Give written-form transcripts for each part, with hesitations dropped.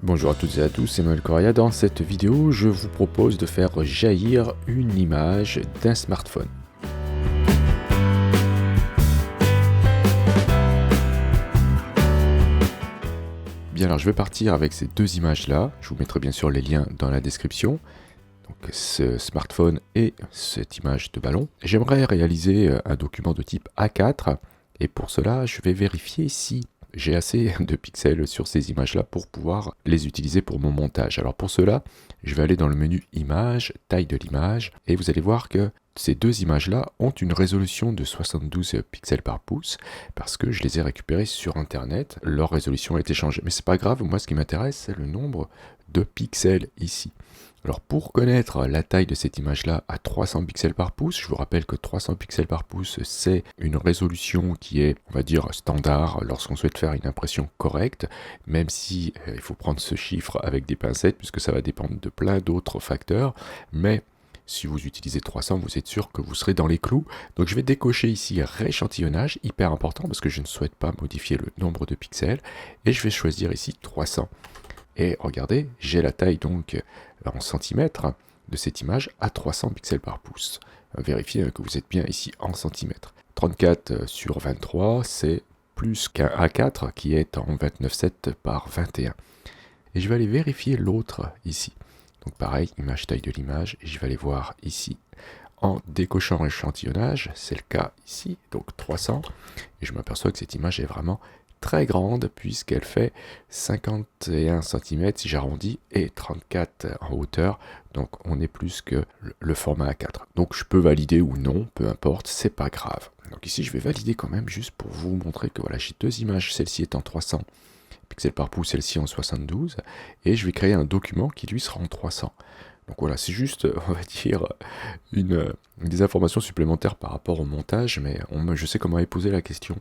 Bonjour à toutes et à tous, c'est Manuel Correa. Dans cette vidéo, je vous propose de faire jaillir une image d'un smartphone. Bien alors, je vais partir avec ces deux images-là. Je vous mettrai bien sûr les liens dans la description. Donc ce smartphone et cette image de ballon. J'aimerais réaliser un document de type A4 et pour cela, je vais vérifier si j'ai assez de pixels sur ces images-là pour pouvoir les utiliser pour mon montage. Alors pour cela, je vais aller dans le menu Images, taille de l'image, et vous allez voir que ces deux images-là ont une résolution de 72 pixels par pouce, parce que je les ai récupérées sur Internet. Leur résolution a été changée. Mais c'est pas grave, moi ce qui m'intéresse, c'est le nombre de pixels ici. Alors pour connaître la taille de cette image-là à 300 pixels par pouce, je vous rappelle que 300 pixels par pouce, c'est une résolution qui est, on va dire, standard lorsqu'on souhaite faire une impression correcte, même si il faut prendre ce chiffre avec des pincettes, puisque ça va dépendre de plein d'autres facteurs, mais si vous utilisez 300, vous êtes sûr que vous serez dans les clous. Donc je vais décocher ici rééchantillonnage, hyper important, parce que je ne souhaite pas modifier le nombre de pixels, et je vais choisir ici 300. Et regardez, j'ai la taille donc en centimètres de cette image à 300 pixels par pouce. Vérifiez que vous êtes bien ici en centimètres. 34 sur 23, c'est plus qu'un A4 qui est en 29,7 par 21. Et je vais aller vérifier l'autre ici. Donc pareil, image taille de l'image, et je vais aller voir ici en décochant l'échantillonnage, c'est le cas ici, donc 300, et je m'aperçois que cette image est vraiment très grande puisqu'elle fait 51 cm si j'arrondis et 34 en hauteur, donc on est plus que le format A4. Donc je peux valider ou non, peu importe, c'est pas grave. Donc ici je vais valider quand même juste pour vous montrer que voilà, j'ai deux images, celle-ci est en 300 pixels par pouce, celle-ci en 72, et je vais créer un document qui lui sera en 300. Donc voilà, c'est juste, on va dire, des informations supplémentaires par rapport au montage, mais je sais comment poser la question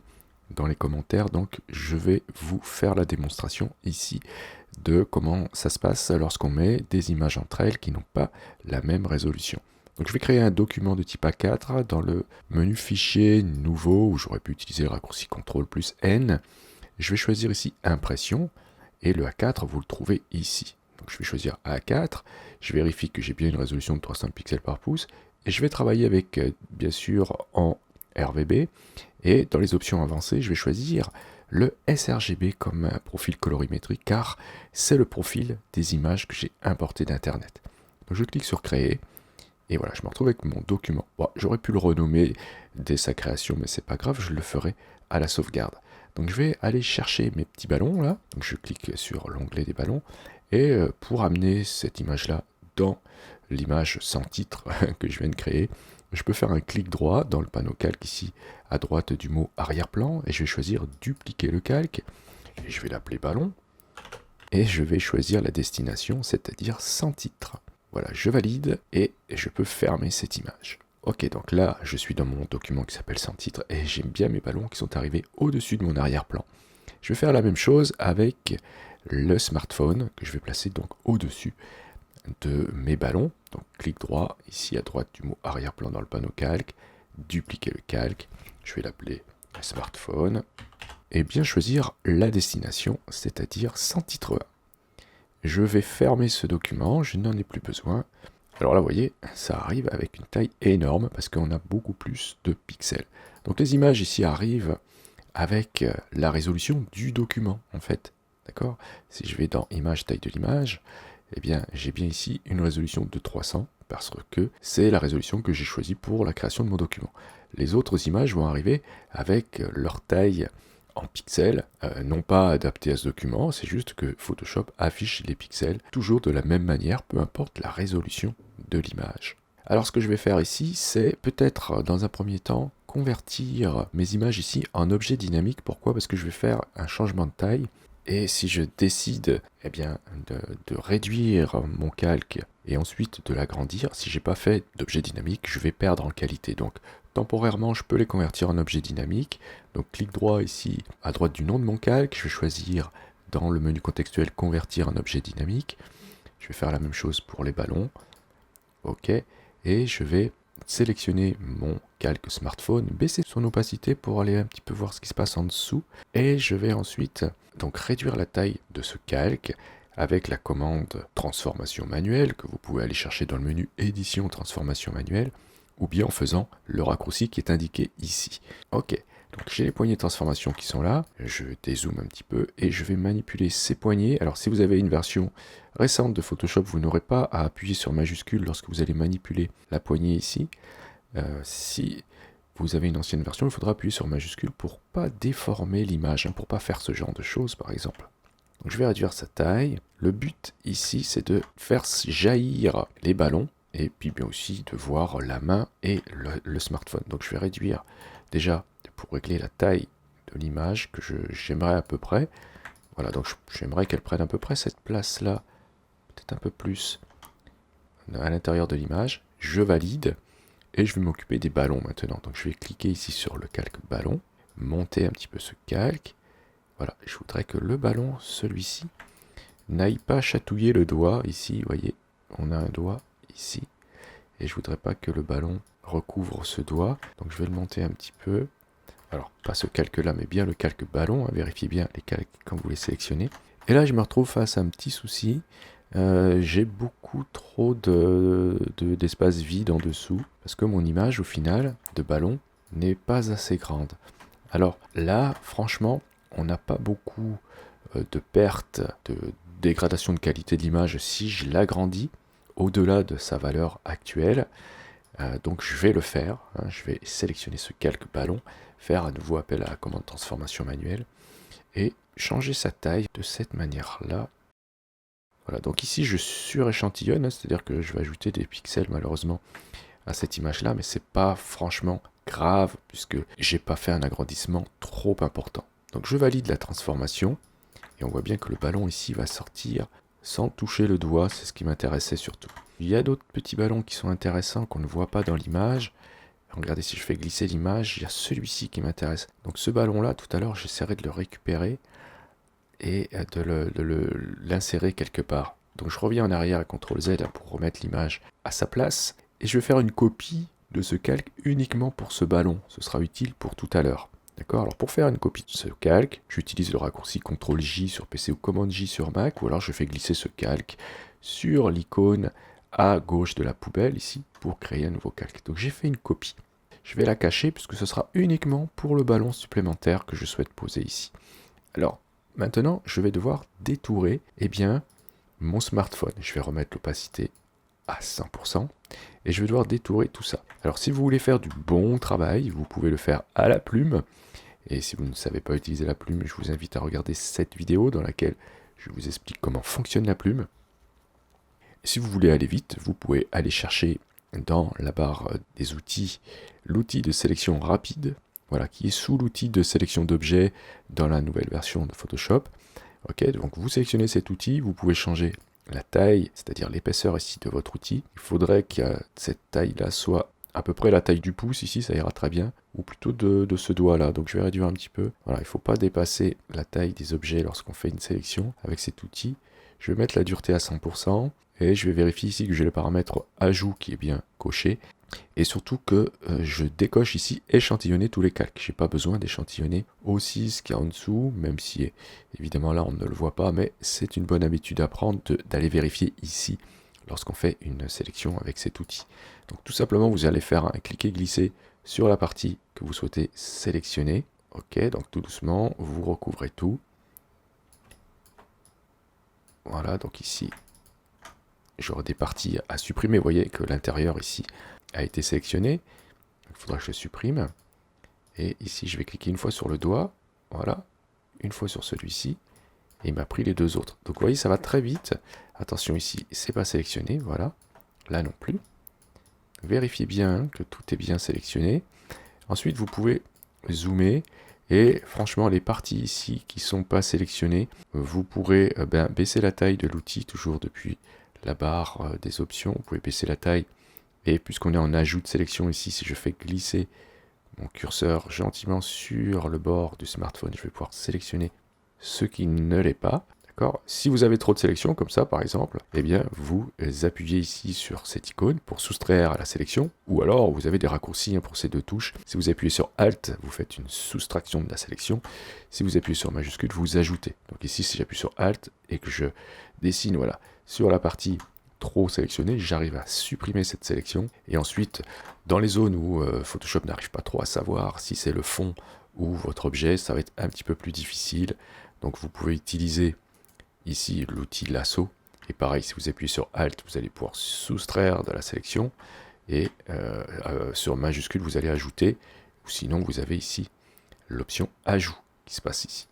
dans les commentaires, donc je vais vous faire la démonstration ici de comment ça se passe lorsqu'on met des images entre elles qui n'ont pas la même résolution. Donc je vais créer un document de type A4 dans le menu Fichier, Nouveau, où j'aurais pu utiliser le raccourci CTRL plus N. Je vais choisir ici Impression, et le A4, vous le trouvez ici. Donc je vais choisir A4, je vérifie que j'ai bien une résolution de 300 pixels par pouce, et je vais travailler avec, bien sûr, en RVB, et dans les options avancées, je vais choisir le sRGB comme profil colorimétrique, car c'est le profil des images que j'ai importées d'Internet. Donc je clique sur Créer, et voilà, je me retrouve avec mon document. Bon, j'aurais pu le renommer dès sa création, mais c'est pas grave, je le ferai à la sauvegarde. Donc je vais aller chercher mes petits ballons là, donc je clique sur l'onglet des ballons, et pour amener cette image-là dans l'image sans titre que je viens de créer, je peux faire un clic droit dans le panneau calque ici à droite du mot arrière-plan, et je vais choisir dupliquer le calque, et je vais l'appeler ballon, et je vais choisir la destination, c'est-à-dire sans titre. Voilà, je valide, et je peux fermer cette image. Ok, donc là, je suis dans mon document qui s'appelle sans titre, et j'aime bien mes ballons qui sont arrivés au-dessus de mon arrière-plan. Je vais faire la même chose avec le smartphone, que je vais placer donc au-dessus de mes ballons. Donc clic droit, ici à droite du mot arrière-plan dans le panneau calque, dupliquer le calque, je vais l'appeler smartphone, et bien choisir la destination, c'est-à-dire sans titre 1. Je vais fermer ce document, je n'en ai plus besoin. Alors là, vous voyez, ça arrive avec une taille énorme parce qu'on a beaucoup plus de pixels. Donc les images ici arrivent avec la résolution du document, en fait. D'accord ? Si je vais dans Image, taille de l'image, eh bien, j'ai bien ici une résolution de 300 parce que c'est la résolution que j'ai choisie pour la création de mon document. Les autres images vont arriver avec leur taille en pixels, non pas adapté à ce document, c'est juste que Photoshop affiche les pixels toujours de la même manière, peu importe la résolution de l'image. Alors ce que je vais faire ici, c'est peut-être dans un premier temps convertir mes images ici en objet dynamique. Pourquoi ? Parce que je vais faire un changement de taille, et si je décide de réduire mon calque et ensuite de l'agrandir, si je n'ai pas fait d'objet dynamique, je vais perdre en qualité. Donc temporairement, je peux les convertir en objet dynamique. Donc clic droit ici à droite du nom de mon calque, je vais choisir dans le menu contextuel convertir en objet dynamique. Je vais faire la même chose pour les ballons. OK, et je vais sélectionner mon calque smartphone, baisser son opacité pour aller un petit peu voir ce qui se passe en dessous, et je vais ensuite donc réduire la taille de ce calque avec la commande transformation manuelle que vous pouvez aller chercher dans le menu édition transformation manuelle ou bien en faisant le raccourci qui est indiqué ici. Ok, donc j'ai les poignées de transformation qui sont là, je dézoome un petit peu et je vais manipuler ces poignées. Alors si vous avez une version récente de Photoshop, vous n'aurez pas à appuyer sur majuscule lorsque vous allez manipuler la poignée ici. Si vous avez une ancienne version, il faudra appuyer sur majuscule pour pas déformer l'image, pour pas faire ce genre de choses par exemple. Donc je vais réduire sa taille. Le but ici, c'est de faire jaillir les ballons et puis bien aussi de voir la main et le smartphone. Donc je vais réduire déjà pour régler la taille de l'image que j'aimerais à peu près. Voilà, donc j'aimerais qu'elle prenne à peu près cette place-là, peut-être un peu plus à l'intérieur de l'image. Je valide et je vais m'occuper des ballons maintenant. Donc je vais cliquer ici sur le calque ballon, monter un petit peu ce calque. Voilà, je voudrais que le ballon, celui-ci, n'aille pas chatouiller le doigt. Ici, vous voyez, on a un doigt ici. Et je voudrais pas que le ballon recouvre ce doigt. Donc je vais le monter un petit peu. Alors, pas ce calque-là, mais bien le calque ballon. Vérifiez bien les calques quand vous les sélectionnez. Et là, je me retrouve face à un petit souci. J'ai beaucoup trop d'espace vide en dessous. Parce que mon image, au final, de ballon, n'est pas assez grande. Alors là, franchement, on n'a pas beaucoup de pertes, de dégradation de qualité de l'image si je l'agrandis au-delà de sa valeur actuelle. Donc je vais le faire, je vais sélectionner ce calque ballon, faire à nouveau appel à la commande transformation manuelle et changer sa taille de cette manière-là. Voilà, donc ici je suréchantillonne, c'est-à-dire que je vais ajouter des pixels malheureusement à cette image-là, mais c'est pas franchement grave puisque j'ai pas fait un agrandissement trop important. Donc je valide la transformation et on voit bien que le ballon ici va sortir sans toucher le doigt, c'est ce qui m'intéressait surtout. Il y a d'autres petits ballons qui sont intéressants qu'on ne voit pas dans l'image. Regardez, si je fais glisser l'image, il y a celui-ci qui m'intéresse. Donc ce ballon-là, tout à l'heure, j'essaierai de le récupérer et de l'insérer quelque part. Donc je reviens en arrière à CTRL Z pour remettre l'image à sa place. Et je vais faire une copie de ce calque uniquement pour ce ballon. Ce sera utile pour tout à l'heure. D'accord? Alors pour faire une copie de ce calque, j'utilise le raccourci CTRL J sur PC ou Commande J sur Mac, ou alors je fais glisser ce calque sur l'icône à gauche de la poubelle ici pour créer un nouveau calque. Donc j'ai fait une copie. Je vais la cacher puisque ce sera uniquement pour le ballon supplémentaire que je souhaite poser ici. Alors maintenant, je vais devoir détourer mon smartphone. Je vais remettre l'opacité à 100%. Et je vais devoir détourer tout ça. Alors si vous voulez faire du bon travail, vous pouvez le faire à la plume. Et si vous ne savez pas utiliser la plume, je vous invite à regarder cette vidéo dans laquelle je vous explique comment fonctionne la plume. Et si vous voulez aller vite, vous pouvez aller chercher dans la barre des outils l'outil de sélection rapide, voilà, qui est sous l'outil de sélection d'objets dans la nouvelle version de Photoshop. Ok, donc vous sélectionnez cet outil, vous pouvez changer la taille, c'est-à-dire l'épaisseur ici de votre outil. Il faudrait que cette taille-là soit à peu près la taille du pouce ici, ça ira très bien, ou plutôt de ce doigt-là. Donc je vais réduire un petit peu. Voilà, il ne faut pas dépasser la taille des objets lorsqu'on fait une sélection avec cet outil. Je vais mettre la dureté à 100% et je vais vérifier ici que j'ai le paramètre ajout qui est bien coché. Et surtout que je décoche ici échantillonner tous les calques. Je n'ai pas besoin d'échantillonner aussi ce qu'il y a en dessous, même si évidemment là on ne le voit pas, mais c'est une bonne habitude à prendre d'aller vérifier ici lorsqu'on fait une sélection avec cet outil. Donc tout simplement vous allez faire un cliquer-glisser sur la partie que vous souhaitez sélectionner. Ok, donc tout doucement vous recouvrez tout. Voilà, donc ici j'aurai des parties à supprimer. Vous voyez que l'intérieur ici a été sélectionné. Il faudra que je le supprime. Et ici, je vais cliquer une fois sur le doigt. Voilà. Une fois sur celui-ci. Et il m'a pris les deux autres. Donc vous voyez, ça va très vite. Attention ici, c'est pas sélectionné. Voilà. Là non plus. Vérifiez bien que tout est bien sélectionné. Ensuite, vous pouvez zoomer. Et franchement, les parties ici qui ne sont pas sélectionnées, vous pourrez baisser la taille de l'outil, toujours depuis la barre des options. Vous pouvez baisser la taille. Et puisqu'on est en ajout de sélection ici, si je fais glisser mon curseur gentiment sur le bord du smartphone, je vais pouvoir sélectionner ce qui ne l'est pas. D'accord? Si vous avez trop de sélections, comme ça par exemple, eh bien vous appuyez ici sur cette icône pour soustraire à la sélection, ou alors vous avez des raccourcis pour ces deux touches. Si vous appuyez sur Alt, vous faites une soustraction de la sélection. Si vous appuyez sur majuscule, vous ajoutez. Donc ici, si j'appuie sur Alt et que je dessine, voilà, sur la partie trop sélectionnée, j'arrive à supprimer cette sélection. Et ensuite, dans les zones où Photoshop n'arrive pas trop à savoir si c'est le fond ou votre objet, ça va être un petit peu plus difficile. Donc vous pouvez utiliser ici l'outil lasso, et pareil, si vous appuyez sur Alt, vous allez pouvoir soustraire de la sélection, et sur majuscule, vous allez ajouter, ou sinon vous avez ici l'option ajout qui se passe ici.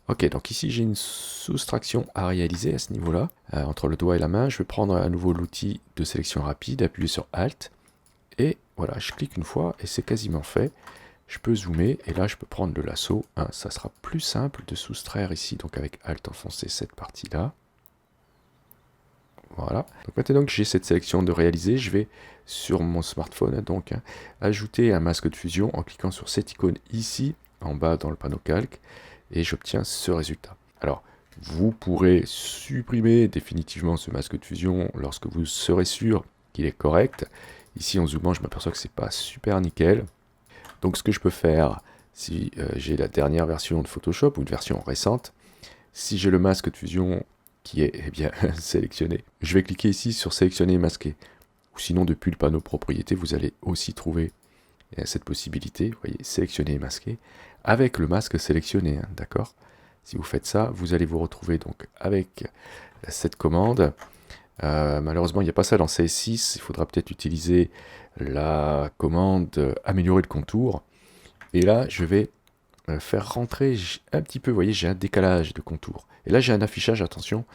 Ok, donc ici j'ai une soustraction à réaliser à ce niveau-là, entre le doigt et la main. Je vais prendre à nouveau l'outil de sélection rapide, appuyer sur Alt, et voilà, je clique une fois et c'est quasiment fait. Je peux zoomer et là je peux prendre le lasso. Ça sera plus simple de soustraire ici, donc avec Alt enfoncé cette partie-là. Voilà. Donc maintenant que j'ai cette sélection de réaliser, je vais sur mon smartphone donc ajouter un masque de fusion en cliquant sur cette icône ici, en bas dans le panneau calque, et j'obtiens ce résultat. Alors, vous pourrez supprimer définitivement ce masque de fusion lorsque vous serez sûr qu'il est correct. Ici, en zoomant, je m'aperçois que c'est pas super nickel. Donc, ce que je peux faire, si j'ai la dernière version de Photoshop ou une version récente, si j'ai le masque de fusion qui est bien sélectionné, je vais cliquer ici sur sélectionner et masquer. Ou sinon, depuis le panneau propriété, vous allez aussi trouver cette possibilité, vous voyez, sélectionner et masquer, avec le masque sélectionné, d'accord? Si vous faites ça, vous allez vous retrouver donc avec cette commande. Malheureusement, il n'y a pas ça dans CS6, il faudra peut-être utiliser la commande améliorer le contour. Et là, je vais faire rentrer un petit peu, vous voyez, j'ai un décalage de contour. Et là, j'ai un affichage, attention,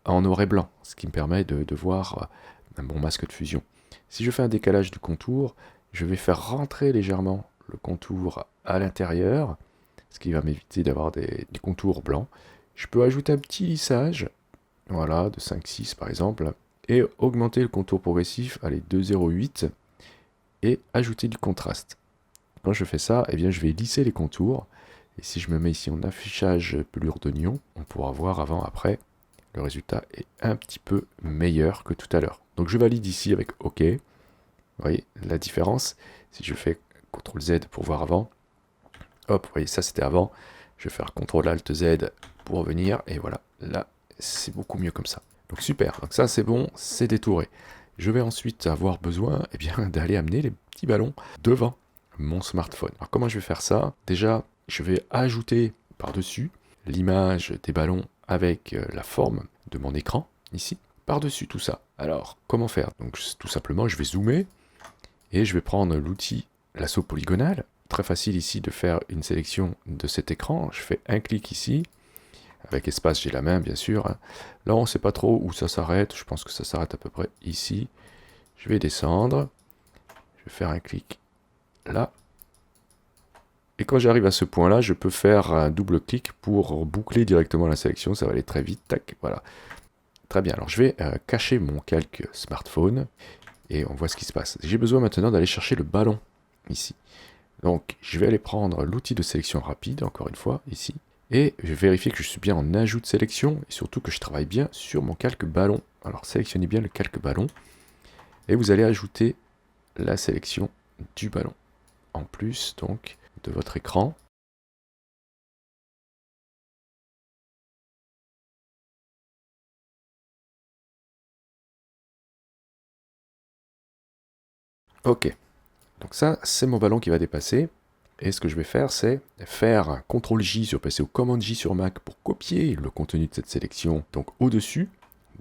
en noir et blanc, ce qui me permet de voir mon masque de fusion. Si je fais un décalage du contour, je vais faire rentrer légèrement le contour à l'intérieur, ce qui va m'éviter d'avoir des contours blancs. Je peux ajouter un petit lissage, voilà, de 5,6 par exemple, et augmenter le contour progressif, allez, 2,08, et ajouter du contraste. Quand je fais ça, eh bien, je vais lisser les contours, et si je me mets ici en affichage pelure d'oignon, on pourra voir avant-après, le résultat est un petit peu meilleur que tout à l'heure. Donc je valide ici avec OK. Vous voyez la différence. Si je fais CTRL Z pour voir avant, hop, vous voyez, ça c'était avant. Je vais faire CTRL ALT Z pour revenir, et voilà, là, c'est beaucoup mieux comme ça. Donc super, donc ça c'est bon, c'est détouré. Je vais ensuite avoir besoin eh bien, d'aller amener les petits ballons devant mon smartphone. Alors comment je vais faire ça? Déjà, je vais ajouter par-dessus l'image des ballons avec la forme de mon écran, ici, par-dessus tout ça. Alors, comment faire? Donc tout simplement, je vais zoomer, et je vais prendre l'outil lasso polygonal. Très facile ici de faire une sélection de cet écran. Je fais un clic ici, avec espace j'ai la main bien sûr. Là on ne sait pas trop où ça s'arrête, je pense que ça s'arrête à peu près ici. Je vais descendre, je vais faire un clic là. Et quand j'arrive à ce point-là, je peux faire un double clic pour boucler directement la sélection, ça va aller très vite, tac, voilà. Très bien, alors je vais cacher mon calque smartphone, et on voit ce qui se passe. J'ai besoin maintenant d'aller chercher le ballon, ici. Donc je vais aller prendre l'outil de sélection rapide, encore une fois, ici, et je vais vérifier que je suis bien en ajout de sélection, et surtout que je travaille bien sur mon calque ballon. Alors sélectionnez bien le calque ballon, et vous allez ajouter la sélection du ballon, en plus donc de votre écran. Ok, donc ça c'est mon ballon qui va dépasser, et ce que je vais faire c'est faire CTRL-J sur PC ou Command-J sur Mac pour copier le contenu de cette sélection donc au-dessus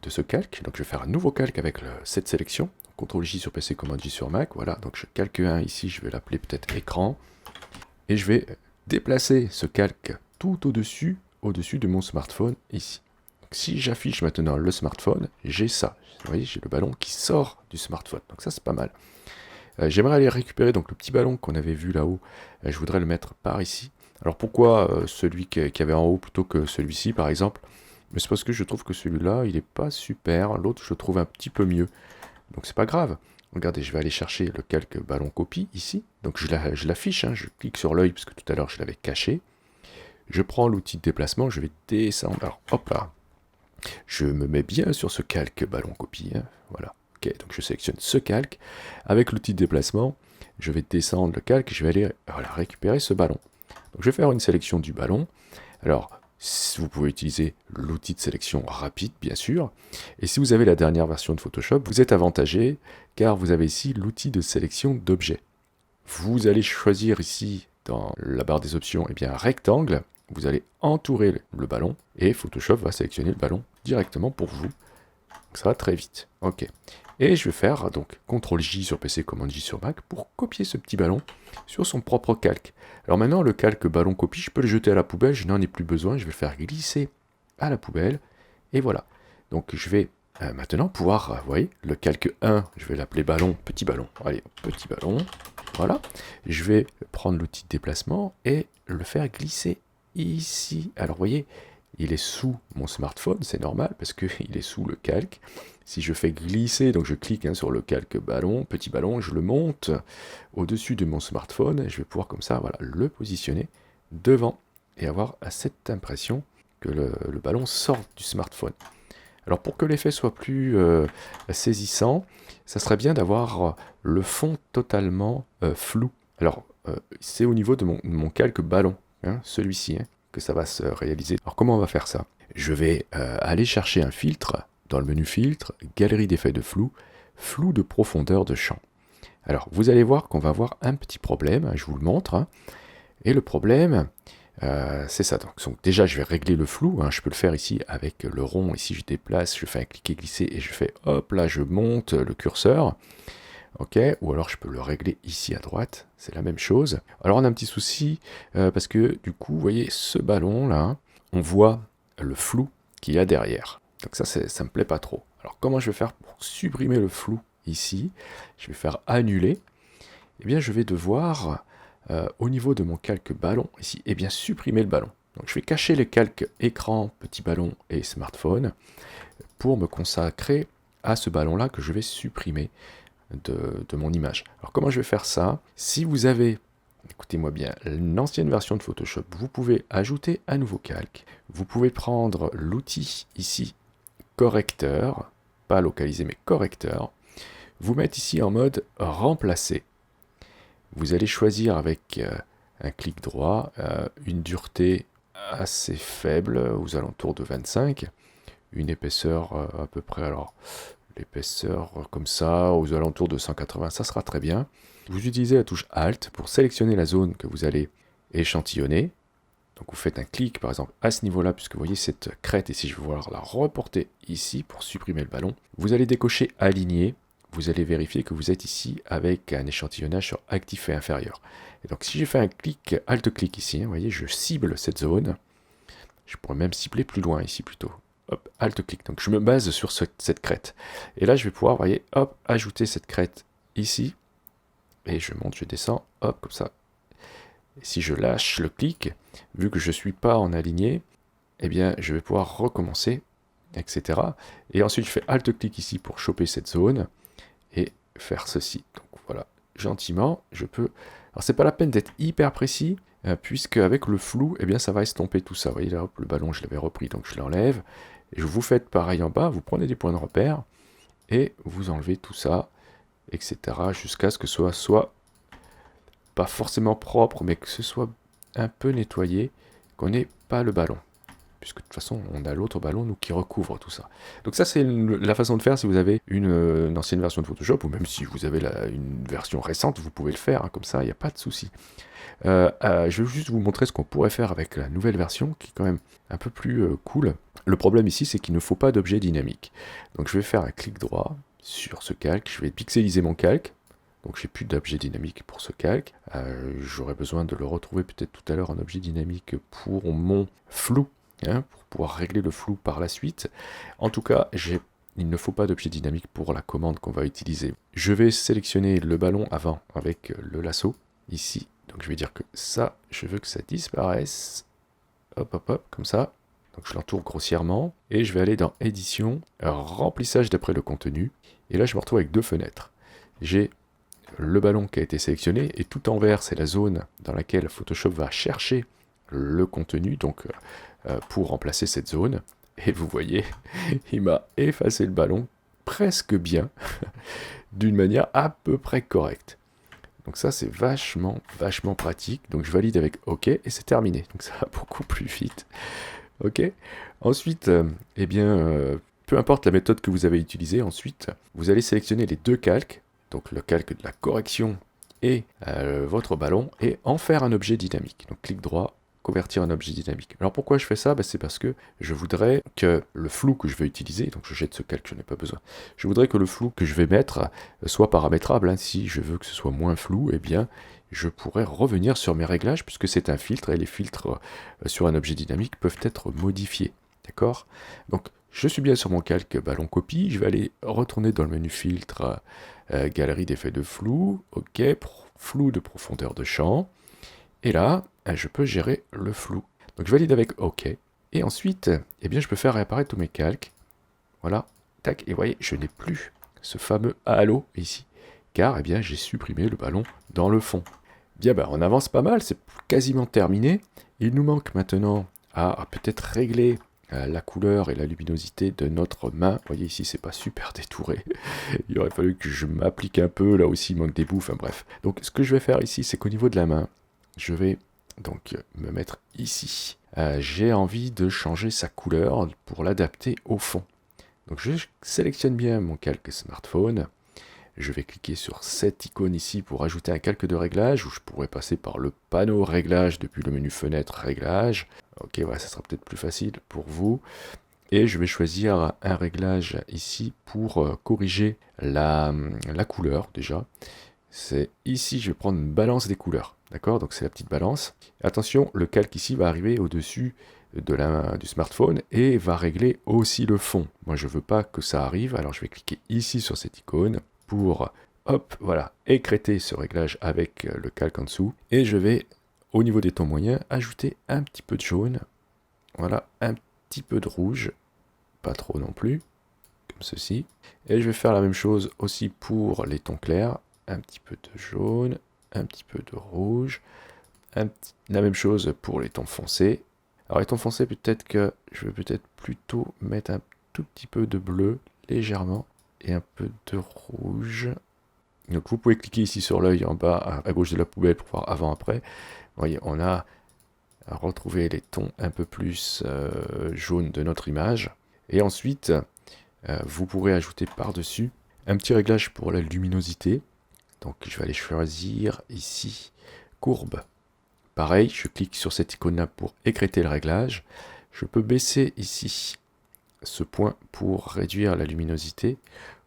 de ce calque. Donc je vais faire un nouveau calque avec cette sélection, CTRL-J sur PC, Command-J sur Mac, voilà, donc je calque un ici, je vais l'appeler peut-être écran, et je vais déplacer ce calque tout au-dessus de mon smartphone ici. Donc, si j'affiche maintenant le smartphone, j'ai ça, vous voyez, j'ai le ballon qui sort du smartphone, donc ça c'est pas mal. J'aimerais aller récupérer donc le petit ballon qu'on avait vu là-haut, je voudrais le mettre par ici. Alors pourquoi celui qui avait en haut plutôt que celui-ci par exemple? Mais c'est parce que je trouve que celui-là, il est pas super. L'autre, je le trouve un petit peu mieux. Donc c'est pas grave. Regardez, je vais aller chercher le calque ballon copie ici. Donc je l'affiche, hein, je clique sur l'œil parce que tout à l'heure je l'avais caché. Je prends l'outil de déplacement, je vais descendre. Alors hop là, je me mets bien sur ce calque ballon copie. Hein, voilà. Ok, donc je sélectionne ce calque. Avec l'outil de déplacement, je vais descendre le calque et je vais aller récupérer ce ballon. Donc je vais faire une sélection du ballon. Alors, vous pouvez utiliser l'outil de sélection rapide, bien sûr. Et si vous avez la dernière version de Photoshop, vous êtes avantagé car vous avez ici l'outil de sélection d'objets. Vous allez choisir ici, dans la barre des options, un rectangle. Vous allez entourer le ballon et Photoshop va sélectionner le ballon directement pour vous. Donc ça va très vite. Ok. Et je vais faire donc CTRL-J sur PC, Command-J sur Mac pour copier ce petit ballon sur son propre calque. Alors maintenant, le calque ballon copie, je peux le jeter à la poubelle, je n'en ai plus besoin, je vais le faire glisser à la poubelle. Et voilà. Donc je vais maintenant pouvoir, vous voyez, le calque 1, je vais l'appeler ballon, petit ballon. Allez, petit ballon. Voilà. Je vais prendre l'outil de déplacement et le faire glisser ici. Alors vous voyez, il est sous mon smartphone, c'est normal parce qu'il est sous le calque. Si je fais glisser, donc je clique sur le calque ballon, petit ballon, je le monte au-dessus de mon smartphone et je vais pouvoir comme ça le positionner devant et avoir cette impression que le ballon sort du smartphone. Alors pour que l'effet soit plus saisissant, ça serait bien d'avoir le fond totalement flou. Alors c'est au niveau de mon calque ballon, celui-ci, que ça va se réaliser. Alors comment on va faire ça? Je vais aller chercher un filtre dans le menu filtre, galerie d'effets de flou, flou de profondeur de champ. Alors vous allez voir qu'on va avoir un petit problème, je vous le montre. Et le problème, c'est ça. Donc déjà je vais régler le flou, je peux le faire ici avec le rond, ici je déplace, je fais un cliquer glisser et je fais hop là je monte le curseur. Ok, ou alors je peux le régler ici à droite, c'est la même chose. Alors on a un petit souci, parce que du coup, vous voyez ce ballon là, on voit le flou qu'il y a derrière. Donc ça me plaît pas trop. Alors comment je vais faire pour supprimer le flou ici? Je vais faire annuler. Eh bien je vais devoir, au niveau de mon calque ballon ici, supprimer le ballon. Donc je vais cacher les calques écran, petit ballon et smartphone pour me consacrer à ce ballon là que je vais supprimer de mon image. Alors comment je vais faire ça? Si vous avez, écoutez-moi bien, une ancienne version de Photoshop, vous pouvez ajouter un nouveau calque. Vous pouvez prendre l'outil ici, correcteur, pas localisé mais correcteur. Vous mettre ici en mode remplacer. Vous allez choisir avec un clic droit une dureté assez faible, aux alentours de 25, une épaisseur à peu près, alors l'épaisseur comme ça, aux alentours de 180, ça sera très bien. Vous utilisez la touche Alt pour sélectionner la zone que vous allez échantillonner. Donc vous faites un clic par exemple à ce niveau-là, puisque vous voyez cette crête ici, je vais vouloir la reporter ici pour supprimer le ballon. Vous allez décocher Aligner. Vous allez vérifier que vous êtes ici avec un échantillonnage sur actif et inférieur. Et donc si j'ai fait un clic, Alt-clic ici, vous voyez, je cible cette zone. Je pourrais même cibler plus loin ici plutôt. Hop, Alt-clic. Donc je me base sur cette crête. Et là je vais pouvoir, vous voyez, hop, ajouter cette crête ici. Et je monte, je descends, hop, comme ça. Et si je lâche le clic, vu que je ne suis pas en aligné, je vais pouvoir recommencer, etc. Et ensuite je fais Alt-clic ici pour choper cette zone. Et faire ceci. Donc voilà, gentiment, je peux... Alors c'est pas la peine d'être hyper précis, puisque avec le flou, ça va estomper tout ça. Vous voyez là, hop, le ballon, je l'avais repris, donc je l'enlève. Et vous faites pareil en bas, vous prenez des points de repère, et vous enlevez tout ça, etc. Jusqu'à ce que ce soit pas forcément propre, mais que ce soit un peu nettoyé, qu'on n'ait pas le ballon. Puisque de toute façon, on a l'autre ballon nous qui recouvre tout ça. Donc ça, c'est la façon de faire si vous avez une ancienne version de Photoshop, ou même si vous avez une version récente, vous pouvez le faire, comme ça, il n'y a pas de souci. Je vais juste vous montrer ce qu'on pourrait faire avec la nouvelle version, qui est quand même un peu plus cool. Le problème ici, c'est qu'il ne faut pas d'objet dynamique. Donc je vais faire un clic droit sur ce calque, je vais pixeliser mon calque. Donc j'ai plus d'objet dynamique pour ce calque. J'aurais besoin de le retrouver peut-être tout à l'heure en objet dynamique pour mon flou. Pour pouvoir régler le flou par la suite. En tout cas, il ne faut pas d'objet dynamique pour la commande qu'on va utiliser. Je vais sélectionner le ballon avant avec le lasso, ici. Donc je vais dire que ça, je veux que ça disparaisse. Hop, hop, hop, comme ça. Donc je l'entoure grossièrement et je vais aller dans édition, remplissage d'après le contenu. Et là je me retrouve avec deux fenêtres. J'ai le ballon qui a été sélectionné et tout en vert c'est la zone dans laquelle Photoshop va chercher le contenu donc pour remplacer cette zone. Et vous voyez, il m'a effacé le ballon presque bien, d'une manière à peu près correcte. Donc ça c'est vachement pratique. Donc je valide avec OK et c'est terminé. Donc ça va beaucoup plus vite. OK. Ensuite, peu importe la méthode que vous avez utilisée, ensuite, vous allez sélectionner les deux calques, donc le calque de la correction et votre ballon, et en faire un objet dynamique. Donc clic droit, convertir en objet dynamique. Alors pourquoi je fais ça? C'est parce que je voudrais que le flou que je vais utiliser, donc je jette ce calque, je n'ai pas besoin, je voudrais que le flou que je vais mettre soit paramétrable. Si je veux que ce soit moins flou, eh bien je pourrais revenir sur mes réglages puisque c'est un filtre et les filtres sur un objet dynamique peuvent être modifiés. D'accord? Donc je suis bien sur mon calque ballon copie, je vais aller retourner dans le menu filtre, galerie d'effets de flou, OK, flou de profondeur de champ, et là je peux gérer le flou. Donc je valide avec OK, et ensuite je peux faire réapparaître tous mes calques. Voilà, tac, et vous voyez, je n'ai plus ce fameux halo ici, car j'ai supprimé le ballon dans le fond. Bien, on avance pas mal, c'est quasiment terminé. Il nous manque maintenant à peut-être régler la couleur et la luminosité de notre main. Vous voyez ici, c'est pas super détouré. Il aurait fallu que je m'applique un peu, là aussi il manque des bouts, enfin bref. Donc ce que je vais faire ici, c'est qu'au niveau de la main, je vais donc me mettre ici. J'ai envie de changer sa couleur pour l'adapter au fond. Donc je sélectionne bien mon calque smartphone. Je vais cliquer sur cette icône ici pour ajouter un calque de réglage, où je pourrais passer par le panneau réglage depuis le menu fenêtre réglage. Ok, voilà, ça sera peut-être plus facile pour vous. Et je vais choisir un réglage ici pour corriger la couleur déjà. C'est ici, je vais prendre une balance des couleurs. D'accord? Donc c'est la petite balance. Attention, le calque ici va arriver au-dessus du smartphone et va régler aussi le fond. Moi, je ne veux pas que ça arrive, alors je vais cliquer ici sur cette icône pour, hop, voilà, écrêter ce réglage avec le calque en dessous. Et je vais, au niveau des tons moyens, ajouter un petit peu de jaune. Voilà, un petit peu de rouge. Pas trop non plus, comme ceci. Et je vais faire la même chose aussi pour les tons clairs. Un petit peu de jaune, un petit peu de rouge. La même chose pour les tons foncés. Alors les tons foncés, peut-être que je vais peut-être plutôt mettre un tout petit peu de bleu, légèrement, et un peu de rouge. Donc vous pouvez cliquer ici sur l'œil en bas à gauche de la poubelle pour voir avant-après. Vous voyez, on a retrouvé les tons un peu plus jaunes de notre image. Et ensuite, vous pourrez ajouter par-dessus un petit réglage pour la luminosité. Donc je vais aller choisir ici courbe. Pareil, je clique sur cette icône-là pour écrêter le réglage. Je peux baisser ici ce point pour réduire la luminosité.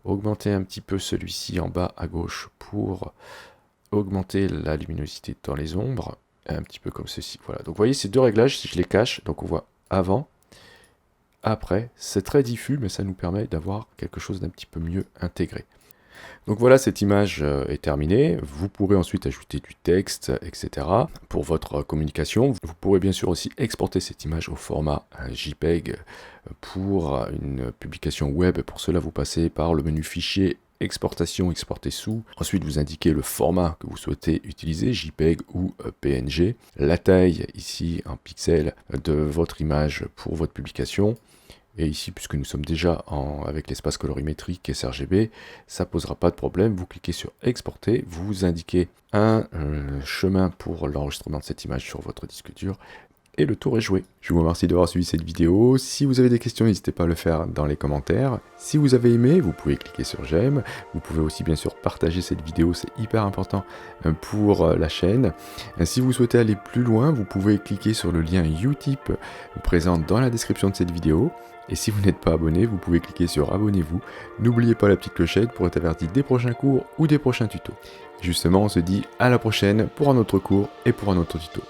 Augmenter un petit peu celui-ci en bas à gauche pour augmenter la luminosité dans les ombres. Un petit peu comme ceci. Voilà. Donc vous voyez ces deux réglages, si je les cache, donc on voit avant, après. C'est très diffus, mais ça nous permet d'avoir quelque chose d'un petit peu mieux intégré. Donc voilà, cette image est terminée. Vous pourrez ensuite ajouter du texte, etc. pour votre communication. Vous pourrez bien sûr aussi exporter cette image au format JPEG pour une publication web. Pour cela, vous passez par le menu fichier, exportation, exporter sous. Ensuite, vous indiquez le format que vous souhaitez utiliser, JPEG ou PNG. La taille ici en pixels de votre image pour votre publication. Et ici, puisque nous sommes déjà avec l'espace colorimétrique et sRGB, ça ne posera pas de problème. Vous cliquez sur exporter, vous indiquez un chemin pour l'enregistrement de cette image sur votre disque dur, et le tour est joué. Je vous remercie d'avoir suivi cette vidéo. Si vous avez des questions, n'hésitez pas à le faire dans les commentaires. Si vous avez aimé, vous pouvez cliquer sur j'aime. Vous pouvez aussi bien sûr partager cette vidéo, c'est hyper important pour la chaîne. Si vous souhaitez aller plus loin, vous pouvez cliquer sur le lien Utip présent dans la description de cette vidéo. Et si vous n'êtes pas abonné, vous pouvez cliquer sur abonnez-vous. N'oubliez pas la petite clochette pour être averti des prochains cours ou des prochains tutos. Justement, on se dit à la prochaine pour un autre cours et pour un autre tuto.